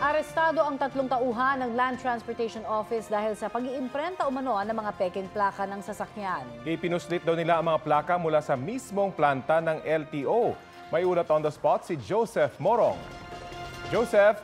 Arestado ang 3 tauhan ng Land Transportation Office dahil sa pag-iimprenta umano ng mga peking plaka ng sasakyan. Ipinuslit daw nila ang mga plaka mula sa mismong planta ng LTO. May ulat on the spot si Joseph Morong. Joseph!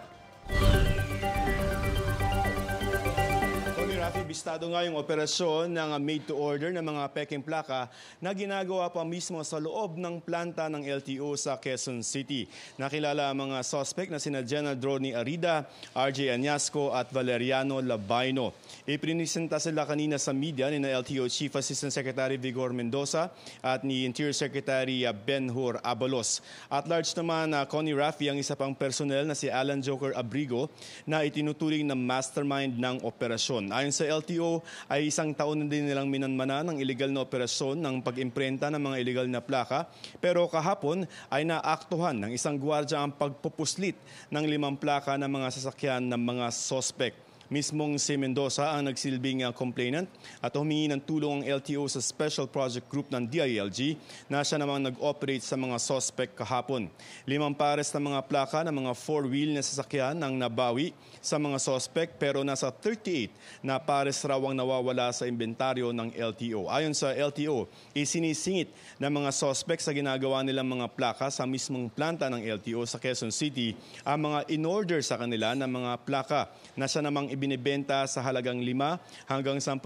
Bistado nga yung operasyon ng made-to-order ng mga peking plaka na ginagawa pa mismo sa loob ng planta ng LTO sa Quezon City. Nakilala ang mga suspect na sina General Drony Arida, RJ Añasco at Valeriano Labaino. Iprinisenta sila kanina sa media ni LTO Chief Assistant Secretary Vigor Mendoza at ni Interior Secretary Benhur Abalos. At large naman Connie Raffi ang isa pang personnel na si Alan Joker Abrigo na itinuturing na mastermind ng operasyon. Ayon sa LTO ay isang taon na din nilang minanmana ng iligal na operasyon ng pag-imprenta ng mga iligal na plaka. Pero kahapon ay naaktuhan ng isang gwardiya ang pagpupuslit ng 5 plaka ng mga sasakyan ng mga sospek. Mismong si Mendoza ang nagsilbing complainant at humingi ng tulong ang LTO sa Special Project Group ng DILG na siya namang nag-operate sa mga sospek kahapon. 5 pares na mga plaka ng mga 4-wheel na sasakyan ang nabawi sa mga sospek pero nasa 38 na pares raw ang nawawala sa inventaryo ng LTO. Ayon sa LTO, isinisingit ng mga sospek sa ginagawa nilang mga plaka sa mismong planta ng LTO sa Quezon City ang mga in-order sa kanila ng mga plaka na siya namang ibinibenta sa halagang 5 hanggang 10,000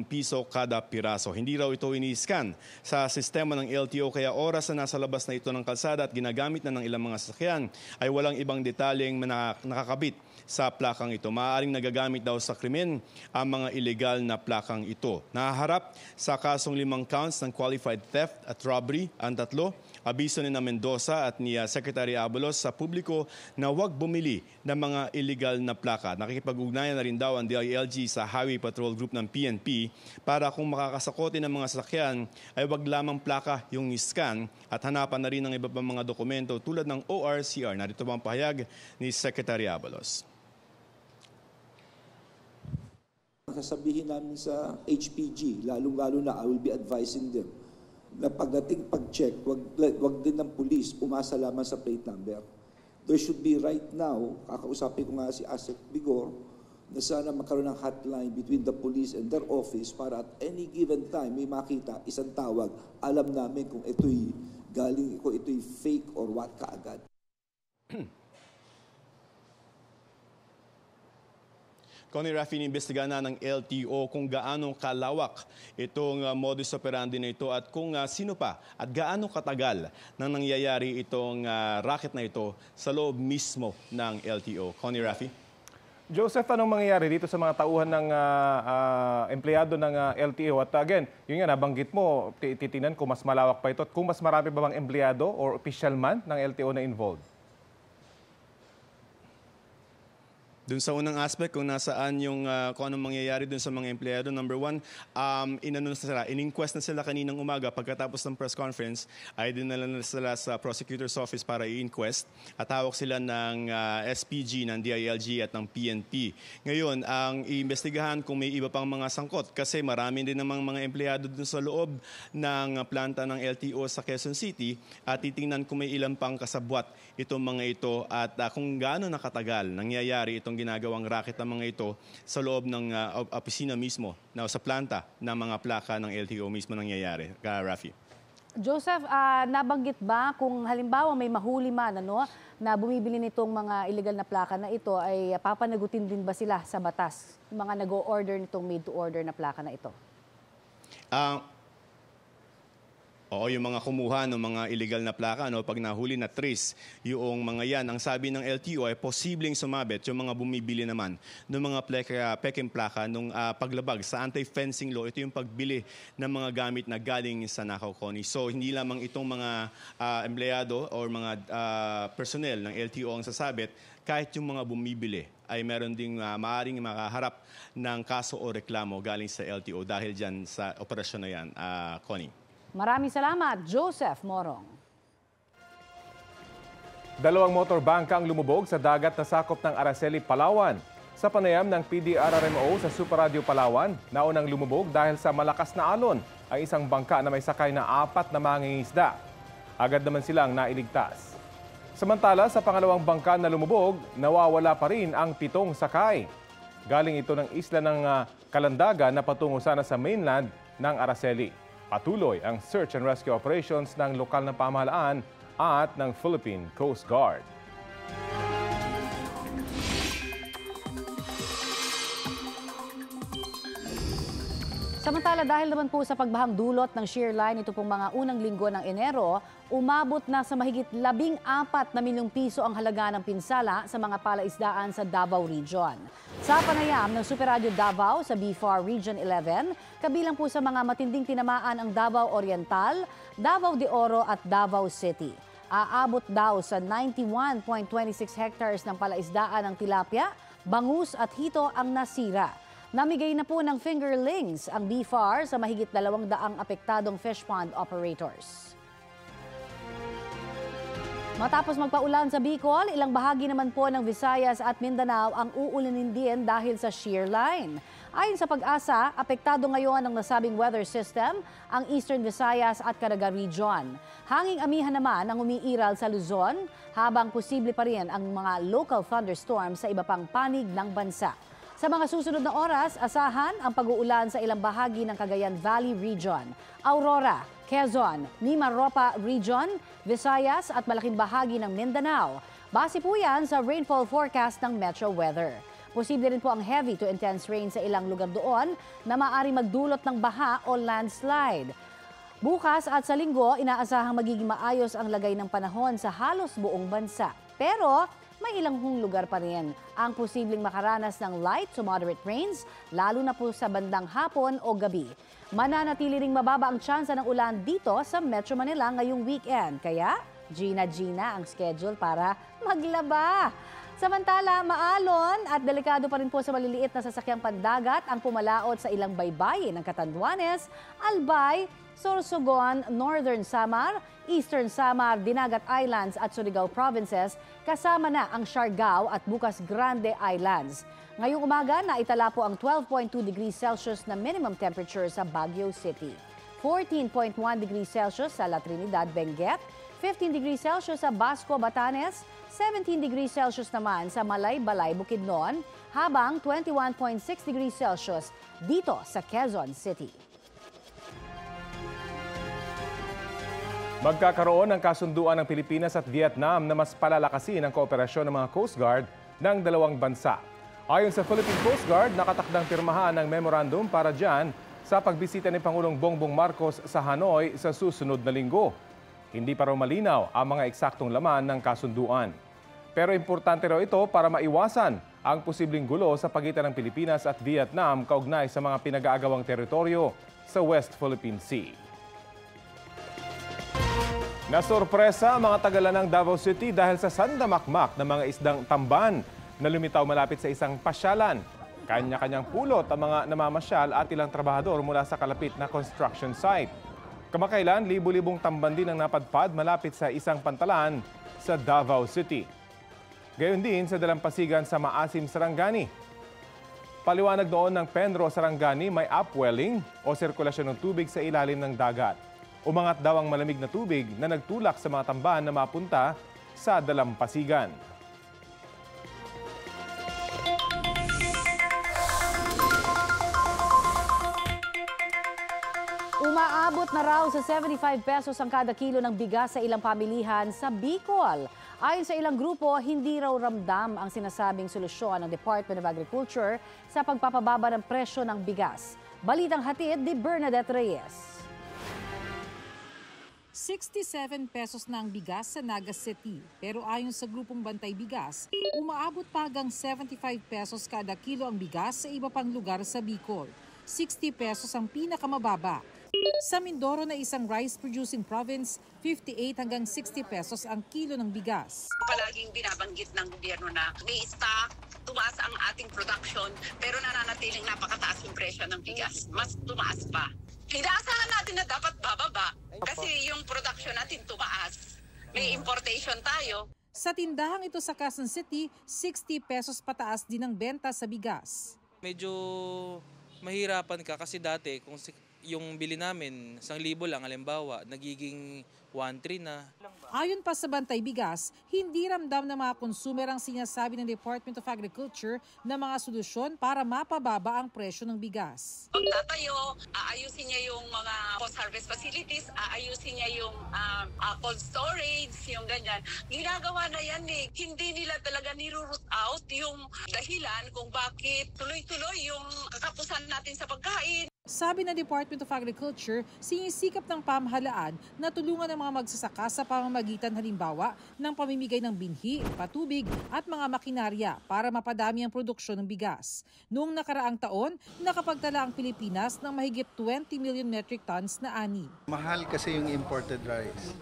piso kada piraso. Hindi raw ito ini-scan sa sistema ng LTO kaya oras na nasa labas na ito ng kalsada at ginagamit na ng ilang mga sasakyan ay walang ibang detalyeng nakakabit sa plakang ito. Maaaring nagagamit daw sa krimen ang mga illegal na plakang ito. Nahaharap sa kasong 5 counts ng qualified theft at robbery ang 3. Abiso ni Mendoza at ni Secretary Abalos sa publiko na huwag bumili ng mga illegal na plaka. Nakikipag-ugnayan na rin daw ang DILG sa Highway Patrol Group ng PNP para kung makakasakote ng mga sasakyan ay huwag lamang plaka yung scan at hanapan na rin ng iba pang mga dokumento tulad ng ORCR. Narito ang pahayag ni Secretary Abalos. Sasabihin namin sa HPG, lalong-lalo na I will be advising them na pagdating pag-check, wag din ng police umasa lamang sa plate number. There should be right now, kakausapin ko nga si Asek Vigor, na sana magkaroon ng hotline between the police and their office para at any given time may makita isang tawag, alam namin kung ito'y galing, kung ito'y fake or what kaagad. Connie Raffi, inimbestigahan na ng LTO kung gaano kalawak itong modus operandi na ito at kung sino pa at gaano katagal nang nangyayari itong racket na ito sa loob mismo ng LTO. Connie Raffi? Joseph, anong mangyayari dito sa mga tauhan ng empleyado ng LTO? At again, yun nga, nabanggit mo, titinan kung mas malawak pa ito at kung mas marami ba bang empleyado or official man ng LTO na involved? Doon sa unang aspect, kung nasaan yung kung anong mangyayari doon sa mga empleyado, number 1, in-inquest na sila kaninang umaga pagkatapos ng press conference, ay dinala na sila sa prosecutor's office para i-inquest at hawak sila ng SPG, ng DILG at ng PNP. Ngayon, ang iimbestigahan kung may iba pang mga sangkot kasi marami din namang mga empleyado doon sa loob ng planta ng LTO sa Quezon City at titingnan kung may ilang pang kasabwat itong mga ito at kung gaano nakatagal nangyayari itong ginagawang racket ng mga ito sa loob ng opisina mismo na sa planta ng mga plaka ng LTO mismo nangyayari. Rafi. Joseph, nabanggit ba kung halimbawa may mahuli man na bumibili nitong mga illegal na plaka na ito ay papanagutin din ba sila sa batas? Yung mga nag-o-order nitong made-to-order na plaka na ito? Oo, yung mga kumuha ng mga illegal na plaka, pag nahuli na trace, yung mga yan, ang sabi ng LTO ay posibleng sumabit yung mga bumibili naman ng mga peking plaka nung paglabag sa anti-fencing law. Ito yung pagbili ng mga gamit na galing sa nakaw, Connie. So, hindi lamang itong mga empleyado o mga personnel ng LTO ang sasabit, kahit yung mga bumibili ay meron ding maaaring makaharap ng kaso o reklamo galing sa LTO dahil dyan sa operasyon na yan, Connie. Maraming salamat, Joseph Morong. Dalawang motorbangka ang lumubog sa dagat na sakop ng Araceli, Palawan. Sa panayam ng PDRRMO sa Super Radio Palawan, naunang lumubog dahil sa malakas na alon ang isang bangka na may sakay na 4 na mangingisda. Agad naman silang nailigtas. Samantala, sa pangalawang bangka na lumubog, nawawala pa rin ang 7 sakay. Galing ito ng isla ng Kalandaga na patungo sana sa mainland ng Araceli. Patuloy ang search and rescue operations ng lokal na pamahalaan at ng Philippine Coast Guard. Samantala, dahil naman po sa pagbahang dulot ng shear line ito pong mga unang linggo ng Enero, umabot na sa mahigit 14 na milyong piso ang halaga ng pinsala sa mga palaisdaan sa Davao Region. Sa panayam ng Super Radio Davao sa BFAR Region 11, kabilang po sa mga matinding tinamaan ang Davao Oriental, Davao de Oro at Davao City. Aabot daw sa 91.26 hectares ng palaisdaan ng tilapia, bangus at hito ang nasira. Namigay na po ng fingerlings ang BFAR sa mahigit 200 apektadong fish pond operators. Matapos magpaulan sa Bicol, ilang bahagi naman po ng Visayas at Mindanao ang uulanin din dahil sa shear line. Ayon sa Pag-asa, apektado ngayon ng nasabing weather system ang Eastern Visayas at Caraga Region. Hanging amihan naman ang umiiral sa Luzon, habang posible pa rin ang mga local thunderstorms sa iba pang panig ng bansa. Sa mga susunod na oras, asahan ang pag-uulan sa ilang bahagi ng Cagayan Valley Region, Aurora, Quezon, Mimaropa Region, Visayas at malaking bahagi ng Mindanao. Base po yan sa rainfall forecast ng Metro Weather. Posible rin po ang heavy to intense rain sa ilang lugar doon na maaari magdulot ng baha o landslide. Bukas at sa linggo, inaasahang magiging maayos ang lagay ng panahon sa halos buong bansa. Pero may ilang lugar pa rin ang posibleng makaranas ng light to moderate rains, lalo na po sa bandang hapon o gabi. Mananatili ring mababa ang tsansa ng ulan dito sa Metro Manila ngayong weekend. Kaya, Gina ang schedule para maglaba. Samantala, maalon at delikado pa rin po sa maliliit na sasakyang pandagat ang pumalaot sa ilang baybayin ng Catanduanes, Albay, Sorsogon, Northern Samar, Eastern Samar, Dinagat Islands at Surigao Provinces, kasama na ang Siargao at Bukas Grande Islands. Ngayong umaga, naitala po ang 12.2 degrees Celsius na minimum temperature sa Baguio City, 14.1 degrees Celsius sa La Trinidad, Benguet, 15 degrees Celsius sa Basco, Batanes, 17 degrees Celsius naman sa Malay-Balay, Bukidnon, habang 21.6 degrees Celsius dito sa Quezon City. Magkakaroon ng kasunduan ng Pilipinas at Vietnam na mas palalakasin ang kooperasyon ng mga Coast Guard ng dalawang bansa. Ayon sa Philippine Coast Guard, nakatakdang pirmahan ng memorandum para dyan sa pagbisita ni Pangulong Bongbong Marcos sa Hanoi sa susunod na linggo. Hindi pa raw malinaw ang mga eksaktong laman ng kasunduan. Pero importante raw ito para maiwasan ang posibleng gulo sa pagitan ng Pilipinas at Vietnam kaugnay sa mga pinag-aagawang teritoryo sa West Philippine Sea. Nasorpresa ang mga tagalan ng Davao City dahil sa sandamakmak ng mga isdang tamban na lumitaw malapit sa isang pasyalan. Kanya-kanyang pulot ang mga namamasyal at ilang trabahador mula sa kalapit na construction site. Kamakailan, libu-libong tamban din ang napadpad malapit sa isang pantalan sa Davao City. Gayon din sa dalampasigan sa Maasim, Sarangani. Paliwanag doon ng Penro, Sarangani, may upwelling o sirkulasyon ng tubig sa ilalim ng dagat. Umangat daw ang malamig na tubig na nagtulak sa mga tambahan na mapunta sa dalampasigan. Umaabot na raw sa 75 pesos ang kada kilo ng bigas sa ilang pamilihan sa Bicol. Ayon sa ilang grupo, hindi raw ramdam ang sinasabing solusyon ng Department of Agriculture sa pagpapababa ng presyo ng bigas. Balitang hatid ni Bernadette Reyes. 67 pesos na ang bigas sa Naga City. Pero ayon sa grupong Bantay Bigas, umaabot pa hanggang 75 pesos kada kilo ang bigas sa iba pang lugar sa Bicol. 60 pesos ang pinakamababa. Sa Mindoro na isang rice-producing province, 58 hanggang 60 pesos ang kilo ng bigas. Palaging binabanggit ng gobyerno na may stock, tumaas ang ating production, pero nananatiling napakataas yung presyo ng bigas. Mas tumaas pa. Inaasahan natin na dapat bababa kasi yung production natin tumaas. May importation tayo. Sa tindahang ito sa Quezon City, 60 pesos pataas din ang benta sa bigas. Medyo mahirapan ka kasi dati kung yung bili namin 1,000 lang halimbawa, nagiging 1,300 na. Ayon pa sa Bantay Bigas, hindi ramdam ng mga consumer ang sinasabi ng Department of Agriculture na mga solusyon para mapababa ang presyo ng bigas. Pagtatayo, aayusin niya yung mga post-harvest facilities, aayusin niya yung cold storage, yung ganyan. Ginagawa na yan eh. Hindi nila talaga niro-root out yung dahilan kung bakit tuloy-tuloy yung kakapusan natin sa pagkain. Sabi ng Department of Agriculture, sinisikap ng pamahalaan na tulungan ang mga magsasaka sa pamamagitan halimbawa ng pamimigay ng binhi, patubig at mga makinarya para mapadami ang produksyon ng bigas. Noong nakaraang taon, nakapagtala ang Pilipinas ng mahigit 20 million metric tons na ani. Mahal kasi yung imported rice,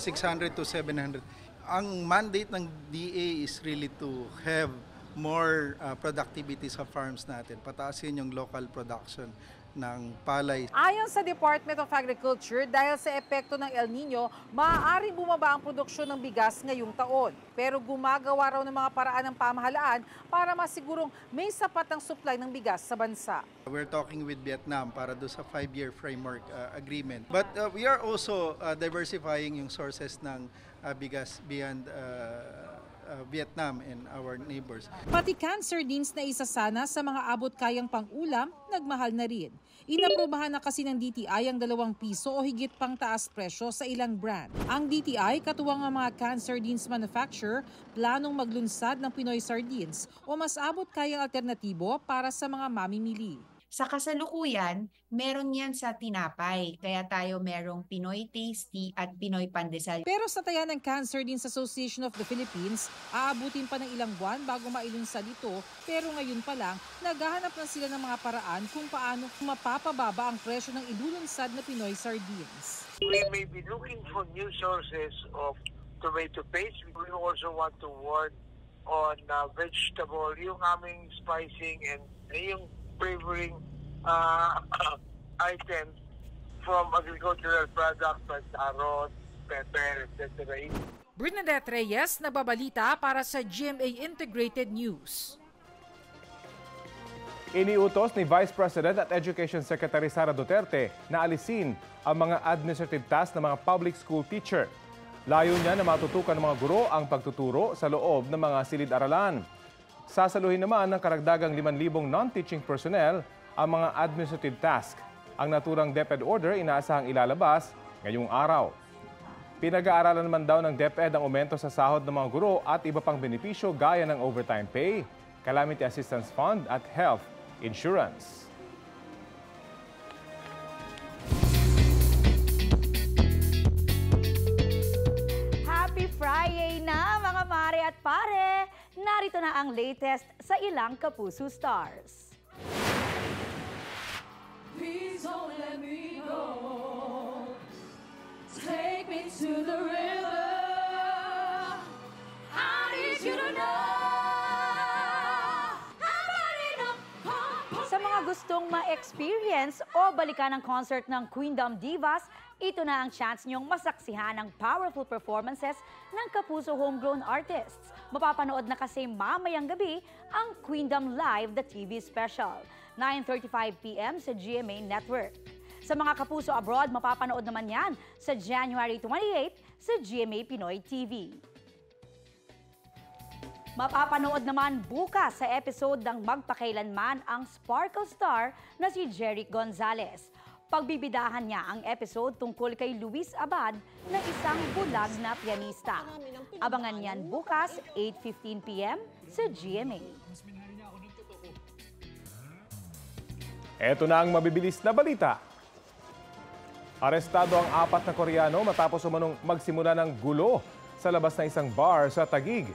600 to 700. Ang mandate ng DA is really to have more productivity sa farms natin. Pataasin yung local production ng palay. Ayon sa Department of Agriculture, dahil sa epekto ng El Nino, maaaring bumaba ang produksyon ng bigas ngayong taon. Pero gumagawa raw ng mga paraan ng pamahalaan para masigurong may sapat ang supply ng bigas sa bansa. We're talking with Vietnam para do sa 5-year framework agreement. But we are also diversifying yung sources ng bigas beyond Vietnam and our neighbors. Pati canned sardines na isa sana sa mga abot kayang pang-ulam, nagmahal na rin. Inaprobahan na kasi ng DTI ang 2 piso o higit pang taas presyo sa ilang brand. Ang DTI, katuwang ang mga canned sardines manufacturer, planong maglunsad ng Pinoy sardines o mas abot kayang alternatibo para sa mga mamimili. Sa kasalukuyan, meron yan sa tinapay. Kaya tayo merong Pinoy Tasty at Pinoy Pandesal. Pero sa taya ng Canned Sardines Association of the Philippines, aabutin pa ng ilang buwan bago mailunsad ito. Pero ngayon pa lang, naghahanap na sila ng mga paraan kung paano mapapababa ang presyo ng ilulunsad na Pinoy sardines. We may be looking for new sources of tomato paste. We also want to work on vegetable, yung aming spicing and yung flavoring items from agricultural products like carrot, pepper, etc. Bernadette Reyes, nababalita para sa GMA Integrated News. Iniutos ni Vice President at Education Secretary Sara Duterte na alisin ang mga administrative tasks ng mga public school teacher. Layo niya na matutukan ng mga guro ang pagtuturo sa loob ng mga silid-aralan. Sasaluhin naman ng karagdagang 5,000 non-teaching personnel ang mga administrative task. Ang naturang DepEd order inaasahang ilalabas ngayong araw. Pinag-aaralan naman daw ng DepEd ang aumento sa sahod ng mga guro at iba pang benepisyo gaya ng overtime pay, calamity assistance fund at health insurance. Happy Friday na mga mare at pare! Narito na ang latest sa ilang Kapuso Stars. Please don't let me go. Take me to the river. I need you to know. Sa mga gustong ma-experience o balikan ang concert ng Queendom Divas, ito na ang chance niyong masaksihan ang powerful performances ng Kapuso homegrown artists. Mapapanood na kasi mamayang gabi ang Queendom Live, the TV special, 9:35 p.m. sa GMA Network. Sa mga Kapuso abroad, mapapanood naman yan sa January 28 sa GMA Pinoy TV. Mapapanood naman bukas sa episode ng Magpakailanman ang Sparkle Star na si Jeric Gonzalez. Pagbibidahan niya ang episode tungkol kay Luis Abad na isang bulag na pianista. Abangan yan bukas 8:15 p.m. sa GMA. Ito na ang mabibilis na balita. Arestado ang 4 na Koreano matapos umanong magsimula ng gulo sa labas ng isang bar sa Taguig.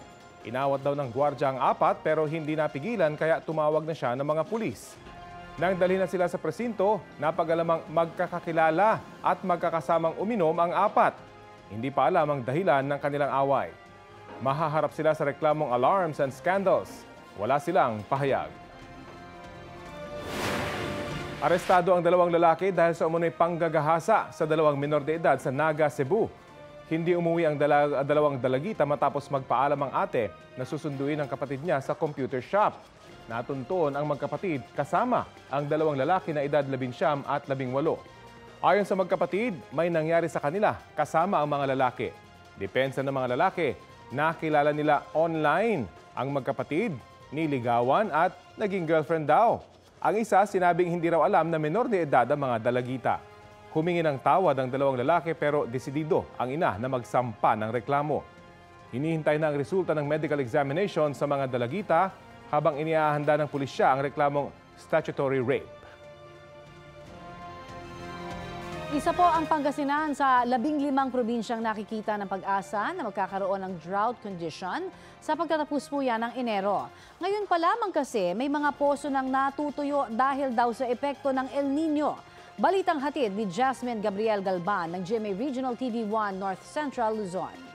Inawat daw ng gwardya ang 4 pero hindi napigilan kaya tumawag na siya ng mga pulis. Nang dalhin na sila sa presinto, napag-alamang magkakakilala at magkakasamang uminom ang 4. Hindi pa alam ang dahilan ng kanilang away. Mahaharap sila sa reklamong alarms and scandals. Wala silang pahayag. Arestado ang dalawang lalaki dahil sa umunoy panggagahasa sa dalawang minor de edad sa Naga, Cebu. Hindi umuwi ang dalawang dalagita matapos magpaalam ang ate na susunduin ang kapatid niya sa computer shop. Natuntuon ang magkapatid kasama ang dalawang lalaki na edad 19 at 18. Ayon sa magkapatid, may nangyari sa kanila kasama ang mga lalaki. Depensa ng mga lalaki, nakilala nila online ang magkapatid, niligawan at naging girlfriend daw. Ang isa sinabing hindi raw alam na menor de edad ang mga dalagita. Humingi ng tawad ang dalawang lalaki pero desidido ang ina na magsampa ng reklamo. Hinihintay na ang resulta ng medical examination sa mga dalagita habang iniahanda ng pulisya ang reklamong statutory rape. Isa po ang Pangasinan sa 15 probinsyang nakikita ng pag-asa na magkakaroon ng drought condition sa pagtatapos po yan ng Enero. Ngayon pa lamang kasi may mga poso nang natutuyo dahil daw sa epekto ng El Nino. Balitang hatid ni Jasmine Gabriel Galban ng GMA Regional TV1 North Central Luzon.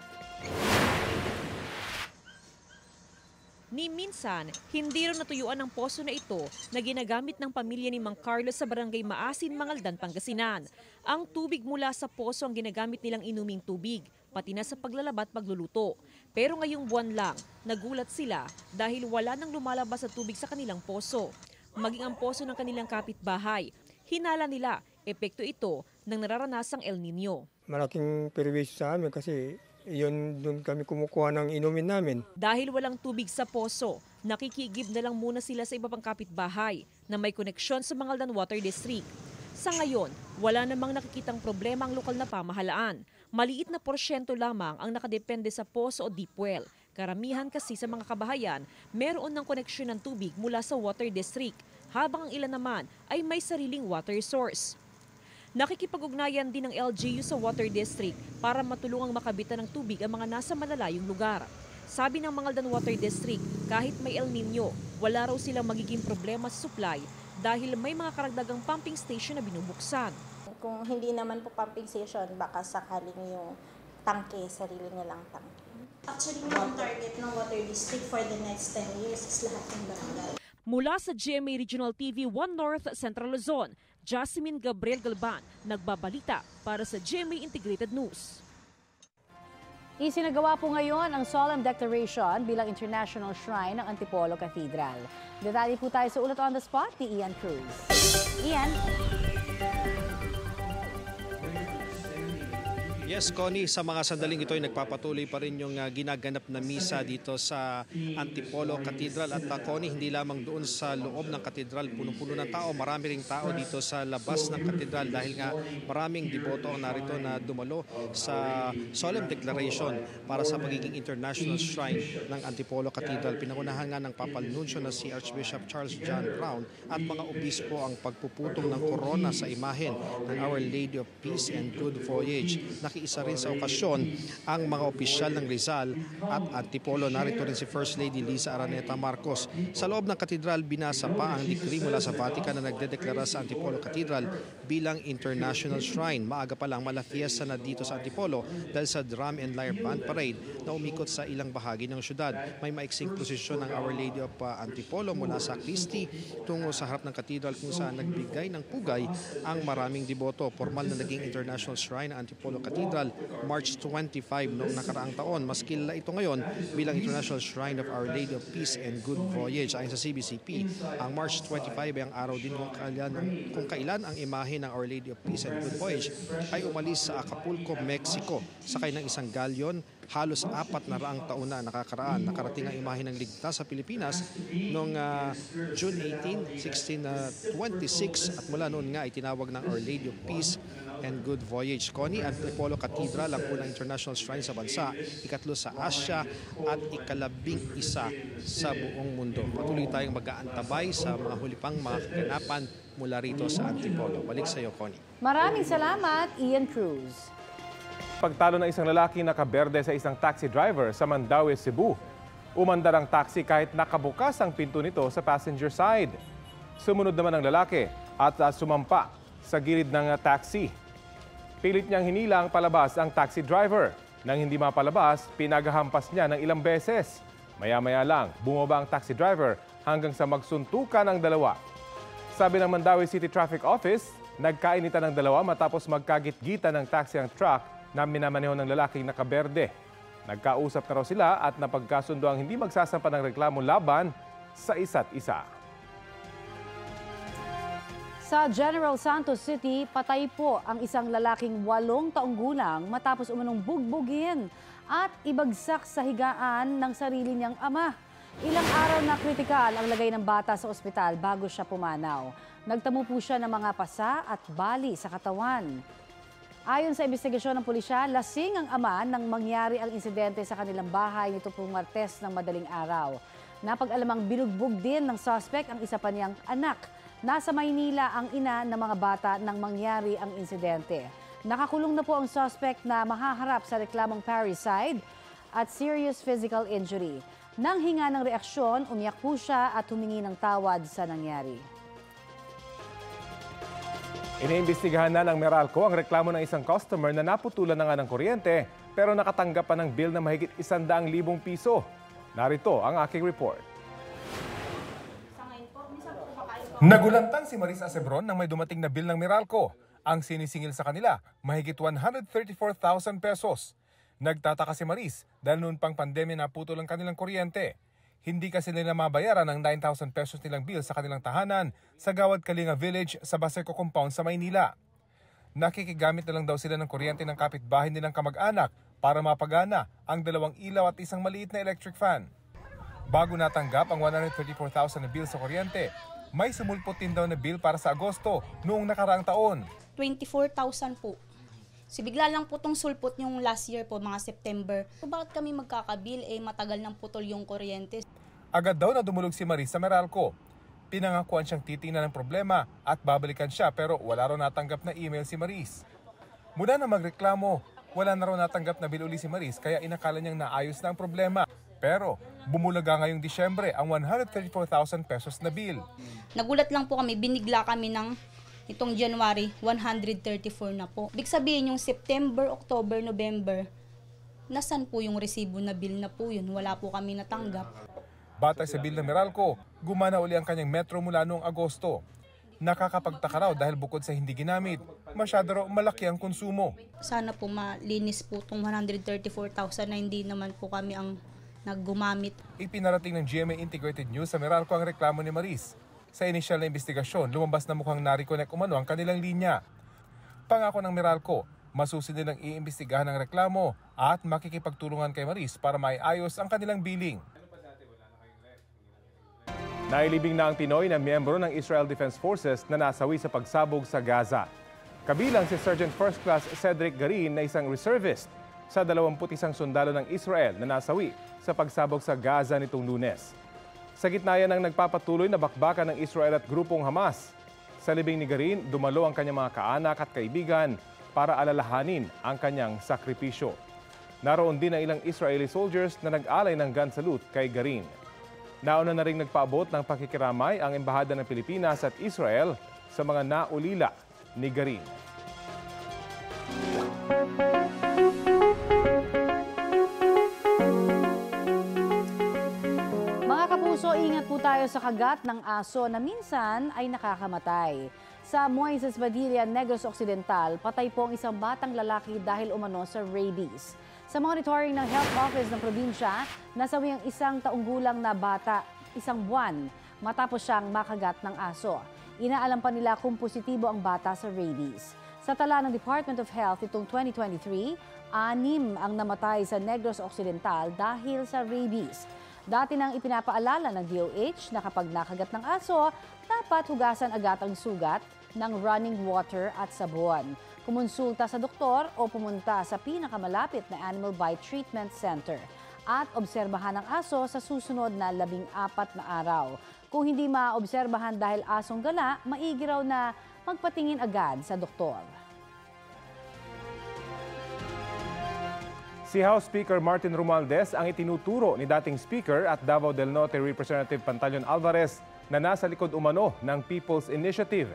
Ni minsan, hindi rin natuyuan ang poso na ito na ginagamit ng pamilya ni Mang Carlos sa barangay Maasin, Mangaldan, Pangasinan. Ang tubig mula sa poso ang ginagamit nilang inuming tubig, pati na sa paglalaba at pagluluto. Pero ngayong buwan lang, nagulat sila dahil wala nang lumalabas sa tubig sa kanilang poso. Maging ang poso ng kanilang kapitbahay, hinala nila, epekto ito ng nararanasang El Nino. Malaking perwisyo sa amin kasi yun doon kami kumukuha ng inumin namin. Dahil walang tubig sa poso, nakikigib na lang muna sila sa iba pang kapitbahay na may koneksyon sa Mangaldan Water District. Sa ngayon, wala namang nakikitang problema ang lokal na pamahalaan. Maliit na porsyento lamang ang nakadepende sa poso o deep well. Karamihan kasi sa mga kabahayan, meron ng koneksyon ng tubig mula sa Water District, habang ang ilan naman ay may sariling water source. Nakikipag-ugnayan din ng LGU sa Water District para matulungang makabitan ng tubig ang mga nasa malalayong lugar. Sabi ng Mangaldan Water District, kahit may El Nino, wala raw silang magiging problema sa supply dahil may mga karagdagang pumping station na binubuksan. Kung hindi naman po pumping station, baka sakaling yung tangke, sarili nilang tangke. Actually, yung target ng Water District for the next 10 years is lahat ng barangay. Mula sa GMA Regional TV 1 North Central Luzon, Jasmine Gabriel Galban, nagbabalita para sa GMA Integrated News. Isinagawa po ngayon ang solemn declaration bilang International Shrine ng Antipolo Cathedral. Detalye po tayo sa ulat on the spot ni Ian Cruz. Ian? Yes, Connie, sa mga sandaling ito ay nagpapatuloy pa rin yung ginaganap na misa dito sa Antipolo Cathedral. At Connie, hindi lamang doon sa loob ng katedral, punong-puno ng tao, marami ring tao dito sa labas ng katedral dahil nga maraming deboto ang narito na dumalo sa solemn declaration para sa pagiging international shrine ng Antipolo Cathedral. Pinangunahan nga ng Papal Nuncio na si Archbishop Charles John Brown at mga obispo ang pagpuputong ng korona sa imahen ng Our Lady of Peace and Good Voyage. Isa rin sa okasyon ang mga opisyal ng Rizal at Antipolo. Narito rin si First Lady Liza Araneta Marcos. Sa loob ng katedral, binasa pa ang decree mula sa Vatican na nagdedeklara sa Antipolo Cathedral bilang International Shrine. Maaga pa lang malafiesta na dito sa Antipolo dahil sa Drum and Lyre Band Parade na umikot sa ilang bahagi ng syudad. May maiksing prosesyon ng Our Lady of Antipolo mula sa Christie tungo sa harap ng katedral kung saan nagbigay ng pugay ang maraming deboto. Formal na naging International Shrine ng Antipolo Cathedral March 25 noong nakaraang taon. Mas kilala ito ngayon bilang International Shrine of Our Lady of Peace and Good Voyage. Ayon sa CBCP, ang March 25 ay ang araw din kung kailan ang imahe ng Our Lady of Peace and Good Voyage ay umalis sa Acapulco, Mexico sakay ng isang galyon. Halos 400 taon na nakakaraan. Nakarating ang imahe ng ligtas sa Pilipinas noong June 18, 1626 at mula noon nga ay tinawag ng Our Lady of Peace and Good Voyage. Connie, Antipolo Cathedral ang unang international shrine sa bansa, ikatlo sa Asia at ika-11 sa buong mundo. Patuloy tayong mag-aantabay sa mga huli pang mga kaganapan mula rito sa Antipolo. Balik sa iyo, Connie. Maraming salamat, Ian Cruz. Pagtalo ng isang lalaki nakaberde sa isang taxi driver sa Mandaue, Cebu. Umandar ang taxi kahit nakabukas ang pinto nito sa passenger side. Sumunod naman ang lalaki at sumampa sa gilid ng taxi. Pilit niyang hinilang palabas ang taxi driver. Nang hindi mapalabas, pinaghahampas niya ng ilang beses. Maya-maya lang, bumaba ang taxi driver hanggang sa magsuntukan ang dalawa. Sabi ng Mandawi City Traffic Office, nagkainitan ng dalawa matapos magkagit-gitan ng taxi ang truck na minamaneho ng lalaking nakaberde. Nagkausap na raw sila at napagkasundo ang hindi magsasampa ng reklamo laban sa isa't isa. Sa General Santos City, patay po ang isang lalaking 8 taong gulang matapos umanong bugbugin at ibagsak sa higaan ng sarili niyang ama. Ilang araw na kritikal ang lagay ng bata sa ospital bago siya pumanaw. Nagtamo po siya ng mga pasa at bali sa katawan. Ayon sa investigasyon ng pulisya, lasing ang ama nang mangyari ang insidente sa kanilang bahay nito pong Martes ng madaling araw. Napag-alamang binugbog din ng suspect ang isa pa niyang anak. Nasa Maynila ang ina ng mga bata nang mangyari ang insidente. Nakakulong na po ang suspect na mahaharap sa reklamong parricide at serious physical injury. Nang hinga ng reaksyon, umiyak po siya at humingi ng tawad sa nangyari. Iniimbestigahan na ng Meralco ang reklamo ng isang customer na naputulan na nga ng kuryente pero nakatanggap pa ng bill na mahigit 100,000 piso. Narito ang aking report. Nagulantang si Maris Acebron nang may dumating na bill ng Meralco. Ang sinisingil sa kanila, mahigit 134,000 pesos. Nagtataka si Maris dahil noon pang pandemya naputol ang kanilang kuryente. Hindi kasi nila mabayaran ang 9,000 pesos nilang bill sa kanilang tahanan sa Gawad Kalinga Village sa Baseco Compound sa Maynila. Nakikigamit na lang daw sila ng kuryente ng kapitbahay nilang kamag-anak para mapagana ang 2 ilaw at isang maliit na electric fan. Bago natanggap ang 134,000 na bill sa kuryente, may sumulpot din daw na bill para sa Agosto noong nakaraang taon. 24,000 po. So bigla lang po itong sulpot yung last year po, mga September. So bakit kami magkakabil? Matagal nang putol yung kuryente. Agad daw na dumulog si Maris sa Meralco. Pinangakuan siyang titingnan ng problema at babalikan siya pero wala raw natanggap na email si Maris. Mula na magreklamo, wala na raw natanggap na bill uli si Maris kaya inakala niyang naayos na ang problema. Pero bumulaga ngayong Disyembre ang 134,000 pesos na bill. Nagulat lang po kami, binigla kami ng itong January, 134 na po. Ibig sabihin yung September, October, November, nasan po yung resibo na bill na po yun? Wala po kami natanggap. Batay sa bill ng Meralco, gumana uli ang kanyang metro mula noong Agosto. Nakakapagtaka raw dahil bukod sa hindi ginamit, masyado raw malaki ang konsumo. Sana po malinis po itong 134,000 na hindi naman po kami ang naggumamit. Ipinarating ng GMA Integrated News sa Meralco ang reklamo ni Maris. Sa inisyal na investigasyon, lumabas na mukhang na-reconnect umano ang kanilang linya. Pangako ng Meralco, masusunod nilang iimbestigahan ang reklamo at makikipagtulungan kay Maris para maiayos ang kanilang billing. Nailibing na ang Pinoy na miyembro ng Israel Defense Forces na nasawi sa pagsabog sa Gaza. Kabilang si Sergeant First Class Cedric Garin na isang reservist sa 21 sundalo ng Israel na nasawi sa pagsabog sa Gaza nitong Lunes. Sa gitna yan ang nagpapatuloy na bakbakan ng Israel at grupong Hamas. Sa libing ni Garin, dumalo ang kanyang mga kaanak at kaibigan para alalahanin ang kanyang sakripisyo. Naroon din ang ilang Israeli soldiers na nag-alay ng gun salute kay Garin. Nauna na rin nagpaabot ng pakikiramay ang Embahada ng Pilipinas at Israel sa mga naulila ni Garin. So, ingat po tayo sa kagat ng aso na minsan ay nakakamatay. Sa Moises Badilla, Negros Occidental, patay po ang isang batang lalaki dahil umano sa rabies. Sa monitoring ng Health Office ng probinsya, nasawi ang isang taong gulang na bata, 1 buwan, matapos siyang makagat ng aso. Inaalam pa nila kung positibo ang bata sa rabies. Sa tala ng Department of Health itong 2023, 6 ang namatay sa Negros Occidental dahil sa rabies. Dati nang ipinapaalala ng DOH na kapag nakagat ng aso, dapat hugasan agad ang sugat ng running water at sabon. Kumonsulta sa doktor o pumunta sa pinakamalapit na Animal Bite Treatment Center at obserbahan ang aso sa susunod na 14 na araw. Kung hindi maobserbahan dahil asong gala, maigi raw na magpatingin agad sa doktor. Si House Speaker Martin Romualdez ang itinuturo ni dating Speaker at Davao del Norte Representative Pantaleon Alvarez na nasa likod umano ng People's Initiative.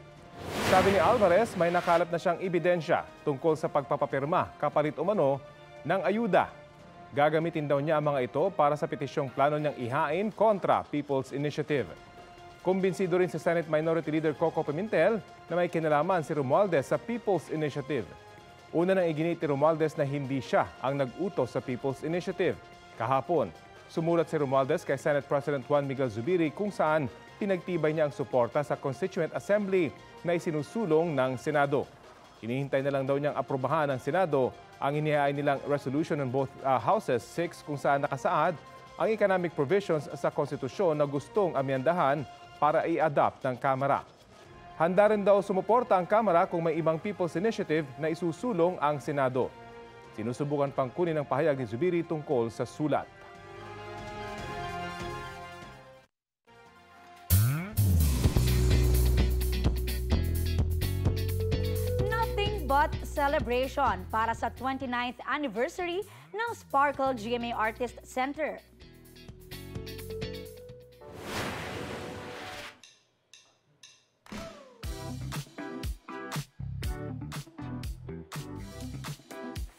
Sabi ni Alvarez, may nakalap na siyang ebidensya tungkol sa pagpapapirma kapalit umano ng ayuda. Gagamitin daw niya ang mga ito para sa petisyong plano niyang ihain kontra People's Initiative. Kumbinsido rin si Senate Minority Leader Coco Pimentel na may kinalaman si Romualdez sa People's Initiative. Una nang iginit ni Romualdez na hindi siya ang nag-utos sa People's Initiative. Kahapon, sumulat si Romualdez kay Senate President Juan Miguel Zubiri kung saan pinagtibay niya ang suporta sa Constituent Assembly na isinusulong ng Senado. Hinihintay na lang daw niyang aprobahan ng Senado ang inihain nilang resolution in both houses 6 kung saan nakasaad ang economic provisions sa konstitusyon na gustong amyandahan para i-adopt ng Kamara. Handa rin daw sumuporta ang Kamara kung may ibang People's Initiative na isusulong ang Senado. Sinusubukan pang kunin ang pahayag ni Zubiri tungkol sa sulat. Nothing but celebration para sa 29th anniversary ng Sparkle GMA Artist Center.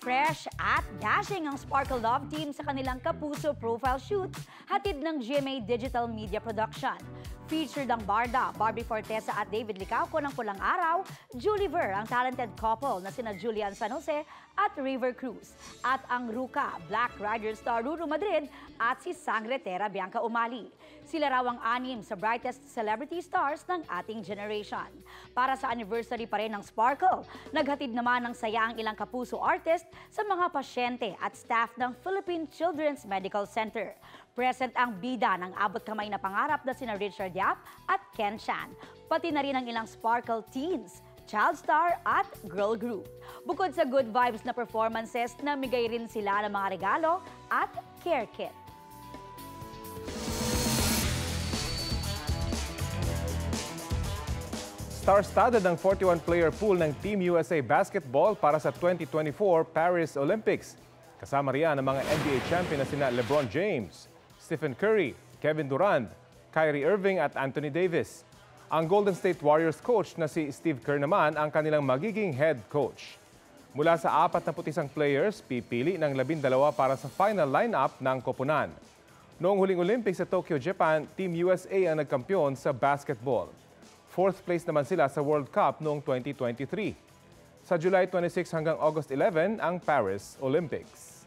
Fresh at dashing ang Sparkle Love Team sa kanilang Kapuso profile shoots hatid ng GMA Digital Media Production. Featured ang Barda, Barbie Fortesa at David Licauco ng Pulang Araw, Julie Ver, ang talented couple na sina Julian San Jose at River Cruz, at ang Ruka, Black Rider star Ruru Madrid at si Sangretera Bianca Umali. Sila raw ang 6 sa brightest celebrity stars ng ating generation. Para sa anniversary pa rin ng Sparkle, naghatid naman ng saya ang ilang Kapuso artist sa mga pasyente at staff ng Philippine Children's Medical Center. Present ang bida ng abot kamay na pangarap na sina Richard Yap at Ken Chan, pati na rin ang ilang Sparkle teens, Child Star at Girl Group. Bukod sa good vibes na performances, namigay rin sila ng mga regalo at care kit. Star-studded ang 41-player pool ng Team USA Basketball para sa 2024 Paris Olympics. Kasama riyan ang mga NBA champion na sina LeBron James, Stephen Curry, Kevin Durant, Kyrie Irving at Anthony Davis. Ang Golden State Warriors coach na si Steve Kerr naman ang kanilang magiging head coach. Mula sa 41 players, pipili ng 12 para sa final lineup ng koponan. Noong huling Olympics sa Tokyo, Japan, Team USA ang nagkampiyon sa basketball. 4th place naman sila sa World Cup noong 2023. Sa July 26 hanggang August 11 ang Paris Olympics.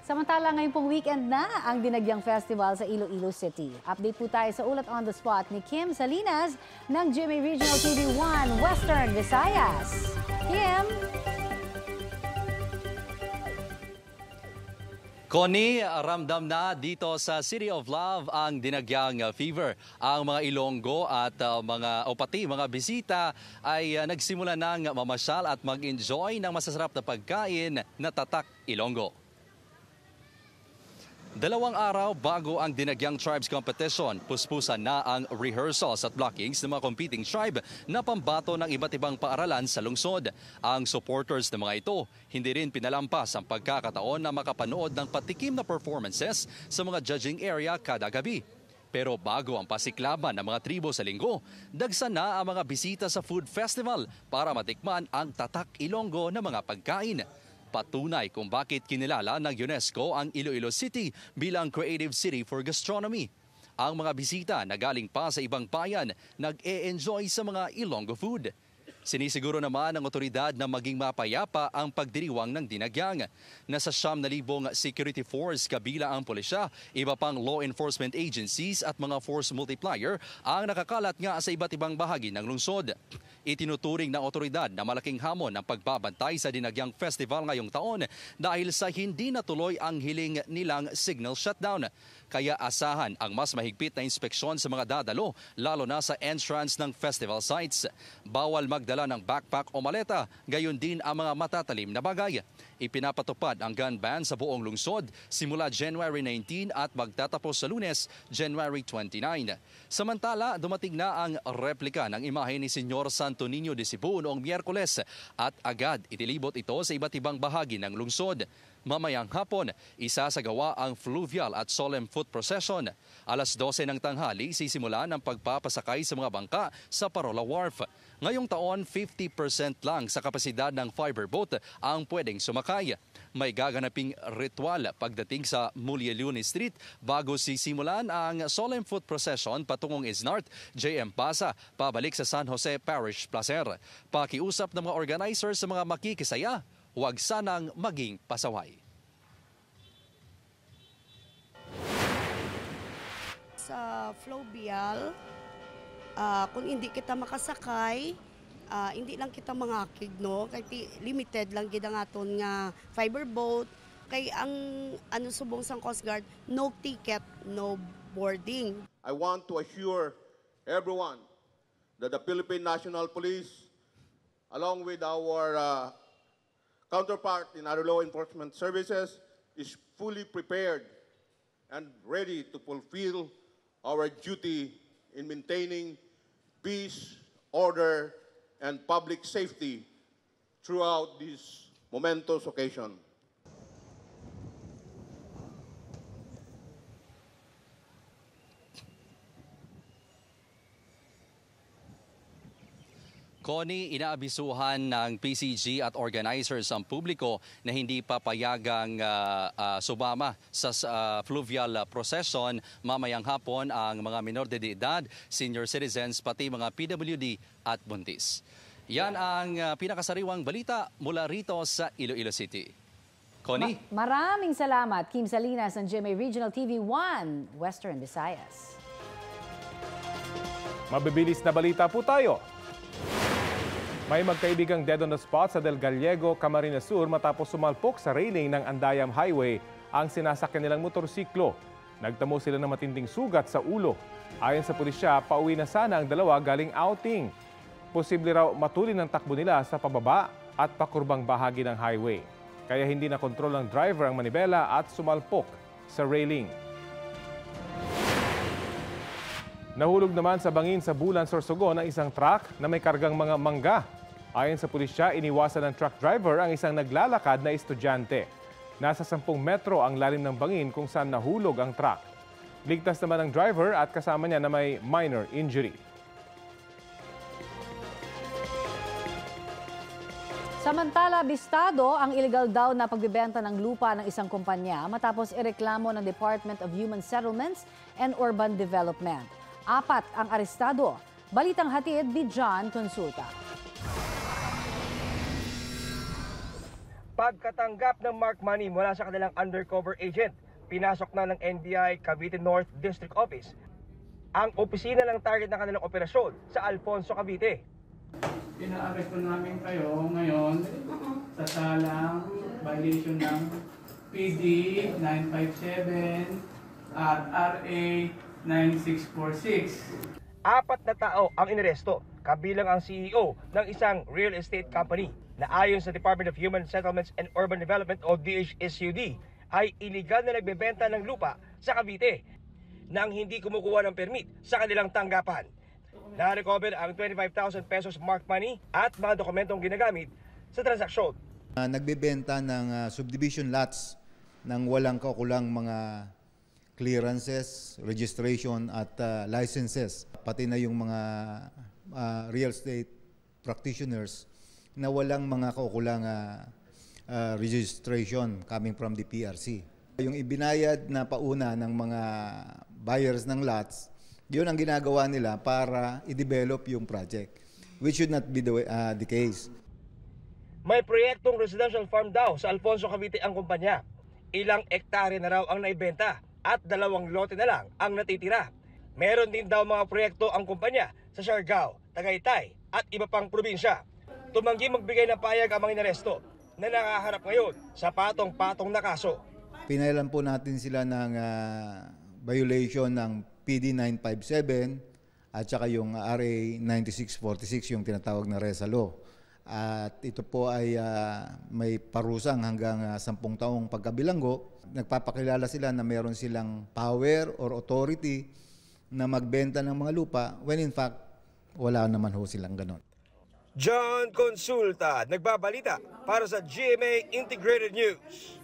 Samantala, ngayon pong weekend na ang Dinagyang Festival sa Iloilo City. Update po tayo sa ulat on the spot ni Kim Salinas ng GMA Regional TV 1 Western Visayas. Kim? Connie, ramdam na dito sa City of Love ang Dinagyang Fever. Ang mga Ilonggo at mga bisita ay nagsimula ng mamasyal at mag-enjoy ng masasarap na pagkain na tatak Ilonggo. 2 araw bago ang Dinagyang Tribes Competition, puspusan na ang rehearsals at blockings ng mga competing tribe na pambato ng iba't ibang paaralan sa lungsod. Ang supporters ng mga ito, hindi rin pinalampas ang pagkakataon na makapanood ng patikim na performances sa mga judging area kada gabi. Pero bago ang pasiklaban ng mga tribo sa linggo, dagsa na ang mga bisita sa food festival para matikman ang tatak Ilonggo na mga pagkain. Patunay kung bakit kinilala ng UNESCO ang Iloilo City bilang Creative City for Gastronomy. Ang mga bisita na galing pa sa ibang bayan nag-e-enjoy sa mga Ilonggo food. Sinisiguro naman ng otoridad na maging mapayapa ang pagdiriwang ng Dinagyang. Nasa 9,000 security force kabila ang pulisya, iba pang law enforcement agencies at mga force multiplier ang nakakalat nga sa iba't ibang bahagi ng lungsod. Itinuturing ng otoridad na malaking hamon ang pagbabantay sa Dinagyang Festival ngayong taon dahil sa hindi natuloy ang hiling nilang signal shutdown. Kaya asahan ang mas mahigpit na inspeksyon sa mga dadalo, lalo na sa entrance ng festival sites. Bawal magdala ng backpack o maleta, gayon din ang mga matatalim na bagay. Ipinapatupad ang gun ban sa buong lungsod simula January 19 at magtatapos sa Lunes, January 29. Samantala, dumating na ang replika ng imahe ni Senyor Santo Niño de Cebu noong Miyerkules at agad itilibot ito sa iba't ibang bahagi ng lungsod. Mamayang hapon, isasagawa ang fluvial at solemn foot procession. Alas 12 ng tanghali, sisimulan ang pagpapasakay sa mga bangka sa Parola Wharf. Ngayong taon, 50% lang sa kapasidad ng fiber boat ang pwedeng sumakay. May gaganaping ritual pagdating sa Mulyaluni Street bago sisimulan ang solemn foot procession patungong Isnart, JM Plaza, pabalik sa San Jose Parish Placer. Pakiusap ng mga organizers sa mga makikisaya, huwag sanang maging pasaway. Sa fluvial, kung hindi kita makasakay, hindi lang kita mangakig, no? Kaya limited lang gid ang aton nga fiber boat. Kay ang subong sang Coast Guard, no ticket, no boarding. I want to assure everyone that the Philippine National Police, along with our counterpart in other law enforcement services, is fully prepared and ready to fulfill our duty in maintaining peace, order, and public safety throughout this momentous occasion. Connie, inaabisuhan ng PCG at organizers ang publiko na hindi papayagang sumama sa fluvial procession mamayang hapon ang mga minor de edad, senior citizens, pati mga PWD at buntis. Yan ang pinakasariwang balita mula rito sa Iloilo City. Connie? Maraming salamat, Kim Salinas ng GMA Regional TV 1, Western Visayas. Mabibilis na balita po tayo. May magkaibigang dead on the spot sa Del Gallego, Camarines Sur matapos sumalpok sa railing ng Andayam Highway ang sinasakyan nilang motorsiklo. Nagtamo sila ng matinding sugat sa ulo. Ayon sa pulisya, pauwi na sana ang dalawa galing outing. Posible raw matuloy ng takbo nila sa pababa at pakurbang bahagi ng highway. Kaya hindi na kontrol ng driver ang manibela at sumalpok sa railing. Nahulog naman sa bangin sa Bulan, Sorsogon ang isang truck na may kargang mga mangga. Ayon sa pulisya, iniwasan ng truck driver ang isang naglalakad na estudyante. Nasa 10 metro ang lalim ng bangin kung saan nahulog ang truck. Ligtas naman ang driver at kasama niya na may minor injury. Samantala, bistado ang illegal daw na pagbibenta ng lupa ng isang kumpanya matapos ireklamo ng Department of Human Settlements and Urban Development. 4 ang arestado. Balitang hatid ni John Consulta. Pagkatanggap ng mark money mula sa kanilang undercover agent, pinasok na ng NBI Cavite North District Office ang opisina ng target ng kanilang operasyon sa Alfonso, Cavite. Ina-arresto namin kayo ngayon sa salang violation ng PD 957 at RA 9646. 4 na tao ang inaresto, kabilang ang CEO ng isang real estate company na ayon sa Department of Human Settlements and Urban Development o DHSUD ay iligal na nagbebenta ng lupa sa Cavite nang hindi kumukuha ng permit sa kanilang tanggapan. Na-recover ang 25,000 pesos mark money at mga dokumentong ginagamit sa transaksyon. Nagbebenta ng subdivision lots ng walang kaukulang mga clearances, registration at licenses. Pati na yung mga real estate practitioners na walang mga kaukulang registration coming from the PRC. Yung ibinayad na pauna ng mga buyers ng lots, yun ang ginagawa nila para i-develop yung project, which should not be the case. May proyektong residential farm daw sa Alfonso, Cavite ang kumpanya. Ilang ektarya na raw ang naibenta at 2 lote na lang ang natitira. Meron din daw mga proyekto ang kumpanya sa Siargao, Tagaytay at iba pang probinsya. Tumanggi magbigay ng payag ang mga inaresto na nakaharap ngayon sa patong-patong na kaso. Pinailan po natin sila ng violation ng PD 957 at saka yung RA 9646, yung tinatawag na RESA law. At ito po ay may parusang hanggang 10 taong pagkabilanggo. Nagpapakilala sila na meron silang power or authority na magbenta ng mga lupa when in fact wala naman ho silang ganon. John Consulta, nagbabalita para sa GMA Integrated News.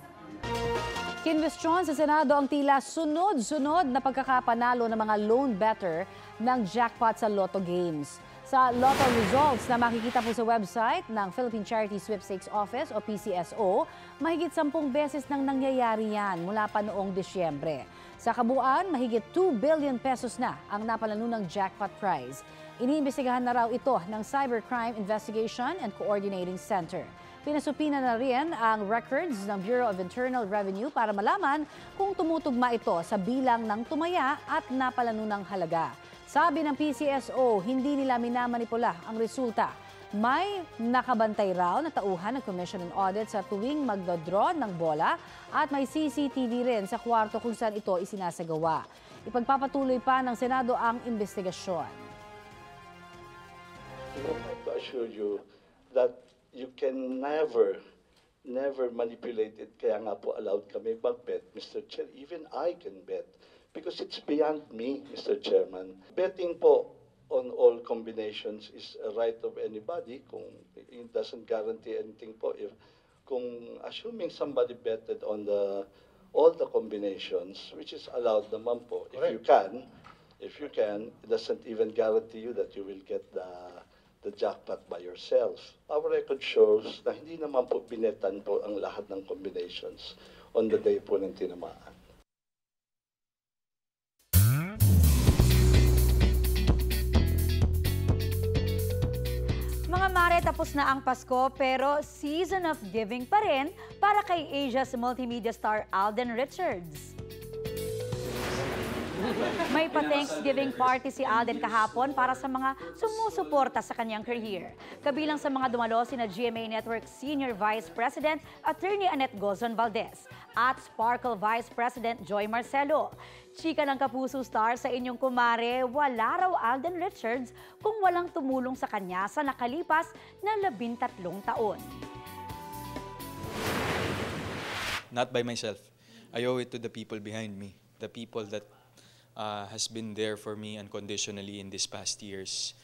Kinwestiyon sa Senado ang tila sunod-sunod na pagkakapanalo ng mga lone better ng jackpot sa Lotto Games. Sa Lotto results na makikita po sa website ng Philippine Charity Sweepstakes Office o PCSO, mahigit 10 beses nang nangyayari yan mula pa noong Disyembre. Sa kabuuan, mahigit 2 billion pesos na ang napalanunang jackpot prize. Iniimbestigahan na raw ito ng Cybercrime Investigation and Coordinating Center. Pinasupina na rin ang records ng Bureau of Internal Revenue para malaman kung tumutugma ito sa bilang ng tumaya at napalanunang halaga. Sabi ng PCSO, hindi nila minamanipula ang resulta. May nakabantay raw na tauhan ng Commission on Audit sa tuwing magdodraw ng bola at may CCTV rin sa kwarto kung saan ito isinasagawa. Ipagpapatuloy pa ng Senado ang investigasyon. I have to assure you that you can never manipulate it. Kaya nga po allowed kami mag-bet, Mr. Chair. Even I can bet because it's beyond me, Mr. Chairman. Betting po on all combinations is a right of anybody. Kung it doesn't guarantee anything po. Kung assuming somebody betted on all the combinations, which is allowed naman po, if you can, it doesn't even guarantee you that you will get the jackpot by yourself. Our record shows na hindi naman po binetan po ang lahat ng combinations on the day po ng tinamaan. Mga mare, tapos na ang Pasko pero season of giving pa rin para kay Asia's multimedia star Alden Richards. May pa-Thanksgiving party si Alden kahapon para sa mga sumusuporta sa kanyang career. Kabilang sa mga dumalo sina GMA Network Senior Vice President Attorney Annette Gozon Valdez at Sparkle Vice President Joy Marcelo. Chika ng Kapuso Star sa inyong kumare, wala raw Alden Richards kung walang tumulong sa kanya sa nakalipas na 13 taon. Not by myself. I owe it to the people behind me, the people that has been there for me unconditionally in these past years.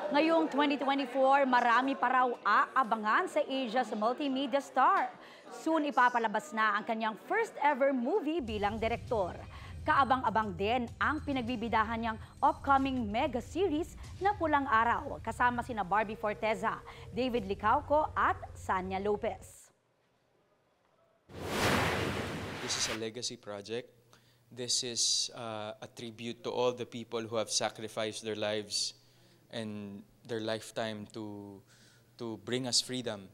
Ngayong 2024, marami pa raw aabangan sa Asia's multimedia star. Soon ipapalabas na ang kanyang first ever movie bilang direktor. Kaabang-abang din ang pinagbibidahan niyang upcoming mega series na Pulang Araw, kasama sina Barbie Forteza, David Licauco at Sanya Lopez. This is a legacy project. This is a tribute to all the people who have sacrificed their lives and their lifetime to bring us freedom.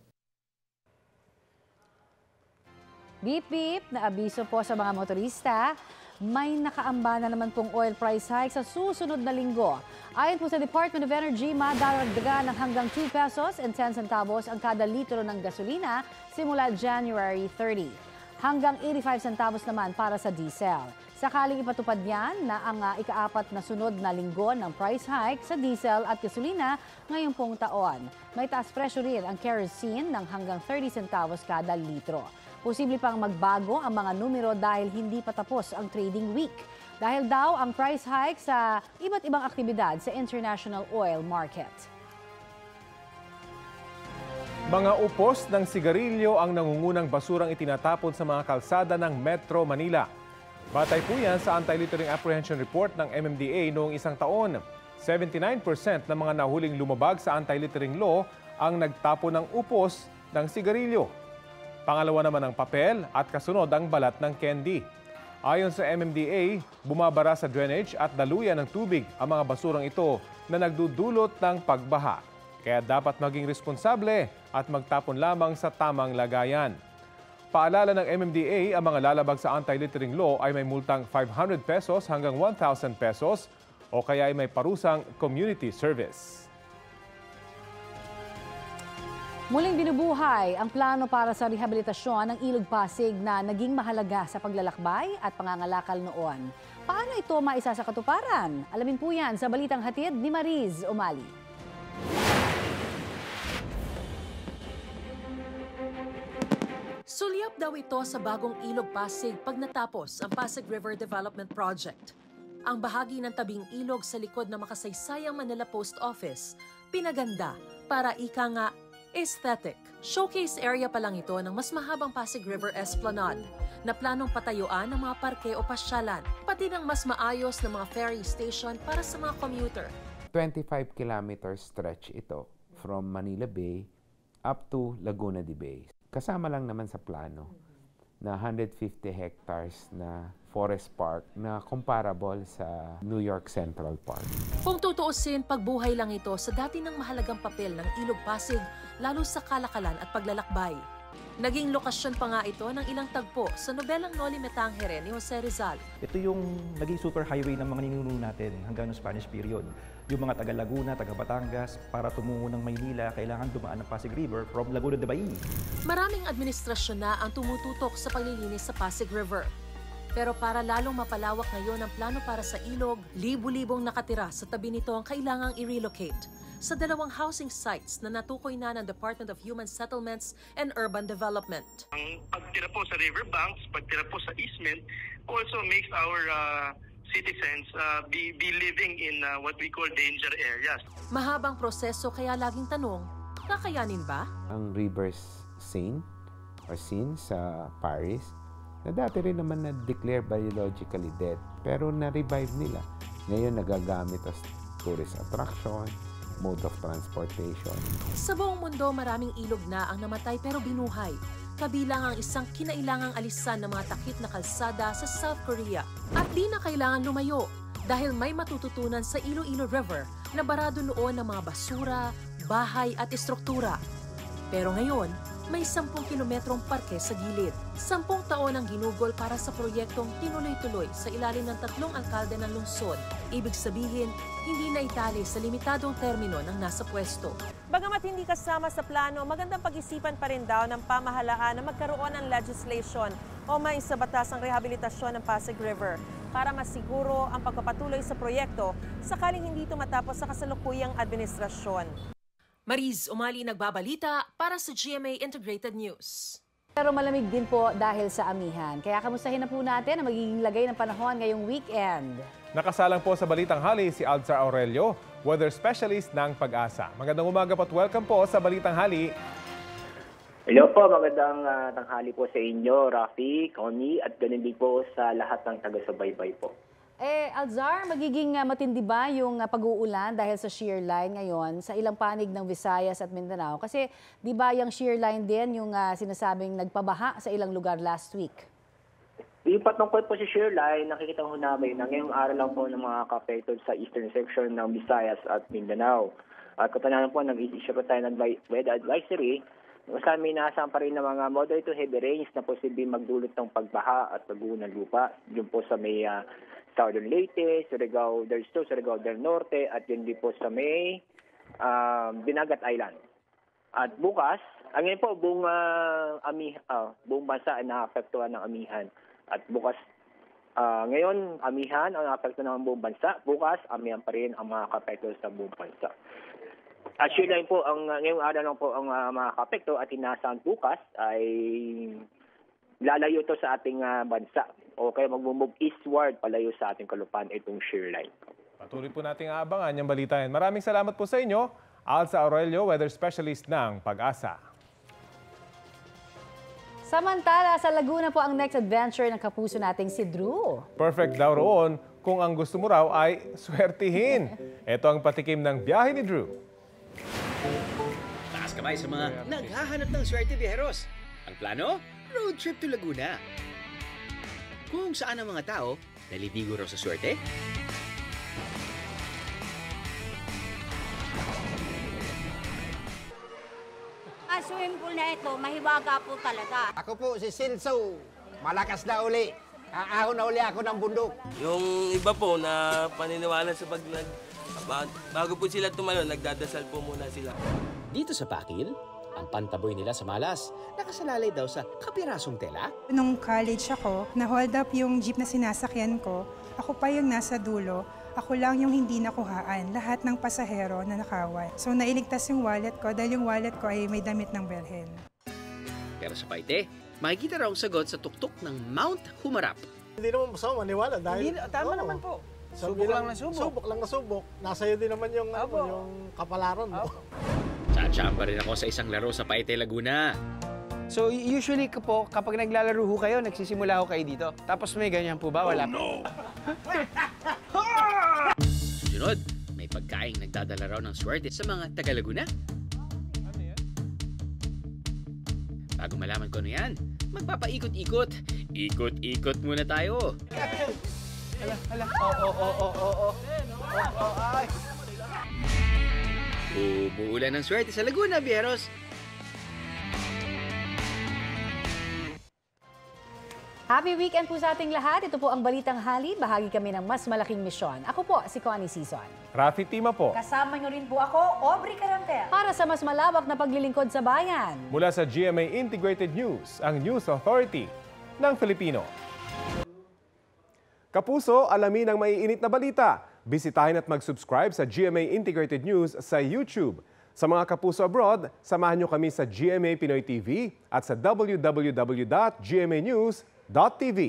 Beep beep, na abiso po sa mga motorista, may nakaamba na naman pong oil price hike sa susunod na linggo. Ayon po sa Department of Energy, madaragdagan ng hanggang 2 pesos and 10 centavos ang kada litro ng gasolina simula January 30. Hanggang 85 centavos naman para sa diesel. Sakaling ipatupad niyan na ang ika-4 na sunod na linggo ng price hike sa diesel at gasolina ngayong pong taon. May taas presyo rin ang kerosene ng hanggang 30 centavos kada litro. Posible pang magbago ang mga numero dahil hindi pa tapos ang trading week. Dahil daw ang price hike sa iba't ibang aktibidad sa international oil market. Mga upos ng sigarilyo ang nangungunang basurang itinatapon sa mga kalsada ng Metro Manila. Batay po yan sa Anti-Littering Apprehension Report ng MMDA noong isang taon. 79% ng mga nahuling lumabag sa anti-littering law ang nagtapon ng upos ng sigarilyo. Pangalawa naman ang papel at kasunod ang balat ng candy. Ayon sa MMDA, bumabara sa drainage at daluyan ng tubig ang mga basurang ito na nagdudulot ng pagbaha. Kaya dapat maging responsable at magtapon lamang sa tamang lagayan. Paalala ng MMDA, ang mga lalabag sa anti-littering law ay may multang 500 pesos hanggang 1,000 pesos o kaya ay may parusang community service. Muling binubuhay ang plano para sa rehabilitasyon ng Ilog Pasig na naging mahalaga sa paglalakbay at pangangalakal noon. Paano ito maisa sa katuparan? Alamin po yan sa Balitang Hatid ni Mariz Umali. Sulyap daw ito sa bagong Ilog Pasig pag natapos ang Pasig River Development Project. Ang bahagi ng tabing ilog sa likod ng makasaysayang Manila Post Office, pinaganda para ika nga Aesthetic. Showcase area pa lang ito ng mas mahabang Pasig River Esplanade na planong patayuan ng mga parke o pasyalan, pati ng mas maayos na mga ferry station para sa mga commuter. 25 kilometer stretch ito from Manila Bay up to Laguna de Bay. Kasama lang naman sa plano na 150 hectares na forest park na comparable sa New York Central Park. Kung tutuusin, pagbuhay lang ito sa dati ng mahalagang papel ng Ilog Pasig, lalo sa kalakalan at paglalakbay. Naging lokasyon pa nga ito ng ilang tagpo sa nobelang Noli Me Tangere ni Jose Rizal. Ito yung naging superhighway ng mga ninuno natin hanggang noong Spanish period. Yung mga taga Laguna, taga Batangas, para tumungo ng Maynila, kailangan dumaan ng Pasig River from Laguna de Bay. Maraming administrasyon na ang tumututok sa paglilinis sa Pasig River. Pero para lalong mapalawak ngayon ang plano para sa ilog, libu-libong nakatira sa tabi nito ang kailangang i-relocate sa dalawang housing sites na natukoy na ng Department of Human Settlements and Urban Development. Ang pagtira po sa riverbanks, pagtira po sa easement, also makes our citizens be living in what we call danger areas. Mahabang proseso kaya laging tanong, kakayanin ba? Ang rivers scene sa Paris, na dati rin naman na-declare biologically dead, pero na-revive nila. Ngayon nagagamit as tourist attraction, mode of transportation. Sa buong mundo, maraming ilog na ang namatay pero binuhay. Kabilang ang isang kinailangang alisan ng mga takip na kalsada sa South Korea. At di na kailangan lumayo dahil may matututunan sa Iloilo River na barado noon ng mga basura, bahay at estruktura. Pero ngayon, may 10 kilometrong parke sa gilid. 10 taon ang ginugol para sa proyektong tinuloy-tuloy sa ilalim ng 3 alkalde ng lungsod. Ibig sabihin, hindi na itali sa limitadong termino ng nasa pwesto. Bagamat hindi kasama sa plano, magandang pag-isipan pa rin daw ng pamahalaan na magkaroon ng legislation o maisabatas ang rehabilitasyon ng Pasig River para masiguro ang pagpapatuloy sa proyekto sakaling hindi ito matapos sa kasalukuyang administrasyon. Mariz Umali nagbabalita para sa GMA Integrated News. Pero malamig din po dahil sa amihan. Kaya kamustahin na po natin ang magiging lagay ng panahon ngayong weekend. Nakasalang po sa Balitang Hali si Alzar Aurelio, weather specialist ng Pag-asa. Magandang umaga po at welcome po sa Balitang Hali. Hello po, magandang tanghali po sa inyo, Rafi, Connie, at ganun din po sa lahat ng taga-subaybay po. Alzar, magiging matindi ba yung pag-uulan dahil sa shear line ngayon sa ilang panig ng Visayas at Mindanao? Kasi di ba yung shear line din yung sinasabing nagpabaha sa ilang lugar last week? Yung patungkol po sa shear line, nakikita ko namin na ngayong araw lang po ng mga ka-affected sa eastern section ng Visayas at Mindanao. At katananan po, nag-issue po tayo ng weather advisory. Sa amin, nasaan pa rin ng mga moderate to heavy rains na posibleng magdulot ng pagbaha at pagguho ng lupa. Yun po sa may Southern Leyte, Surigao del Sur, Surigao del Norte, at yun din po sa may Dinagat Island. At bukas, ngayon po, buong bansa ay naapektuhan ng amihan. At bukas, ngayon, amihan ang naapektuhan ng buong bansa. Bukas, amihan pa rin ang mga kapekto sa buong bansa. At yun lang po, ngayong araw lang po ang mga kapekto at inaasahan bukas ay lalayo to sa ating bansa. O kaya mag-move eastward palayo sa ating kalupaan itong shear line. Patuloy po nating aabangan yung balitaan. Maraming salamat po sa inyo, Alza Aurelio, weather specialist ng Pag-asa. Samantala, sa Laguna po ang next adventure ng kapuso nating si Drew. Perfect daw roon kung ang gusto mo raw ay swertihin. Ito ang patikim ng biyahe ni Drew. Taas kamay sa mga naghahanap ng swerte biyeros. Ang plano? Road trip to Laguna. Kung saan ang mga tao naliligo raw sa swerte. Ang swimming pool na ito, mahiwaga po talaga. Ako po si Silso, malakas na uli. Aahon na uli ako ng bundok. Yung iba po na paniniwala sa bago po sila tumalon, nagdadasal po muna sila. Dito sa Pakil, ang pantaboy nila sa malas, nakasalalay daw sa kapirasong tela. Nung college ako, na-hold up yung jeep na sinasakyan ko. Ako pa yung nasa dulo. Ako lang yung hindi nakuhaan. Lahat ng pasahero na nakawan. So nailigtas yung wallet ko dahil yung wallet ko ay may damit ng Belhen. Pero sa Paite, makikita raw ang sagot sa tuktok ng Mount Humarap. Hindi naman masama maniwala dahil... Tama naman po. Subok lang na subok. Subok lang na subok. Nasa iyo din naman yung, yung kapalaran mo. Sa Nakachamba rin ako sa isang laro sa Paite, Laguna. So usually po, kapag naglalaro ho kayo, nagsisimula ho kayo dito. Tapos may ganyan po ba? Wala po. Susunod, may pagkaing nagdadala raw ng swerte sa mga taga-Laguna. Bago malaman ko ano yan, magpapaikot-ikot. Ikot-ikot muna tayo. Hala. Umuulan ng swerte sa Laguna, Bieros. Happy weekend po sa ating lahat. Ito po ang Balitang Hali. Bahagi kami ng mas malaking misyon. Ako po, si Connie Sison. Rafi Tima po. Kasama nyo rin po ako, Aubrey Carantel. Para sa mas malawak na paglilingkod sa bayan. Mula sa GMA Integrated News, ang News Authority ng Filipino. Kapuso, alamin ang maiinit na balita. Bisitahin at mag-subscribe sa GMA Integrated News sa YouTube. Sa mga kapuso abroad, samahan nyo kami sa GMA Pinoy TV at sa www.gmanews.tv.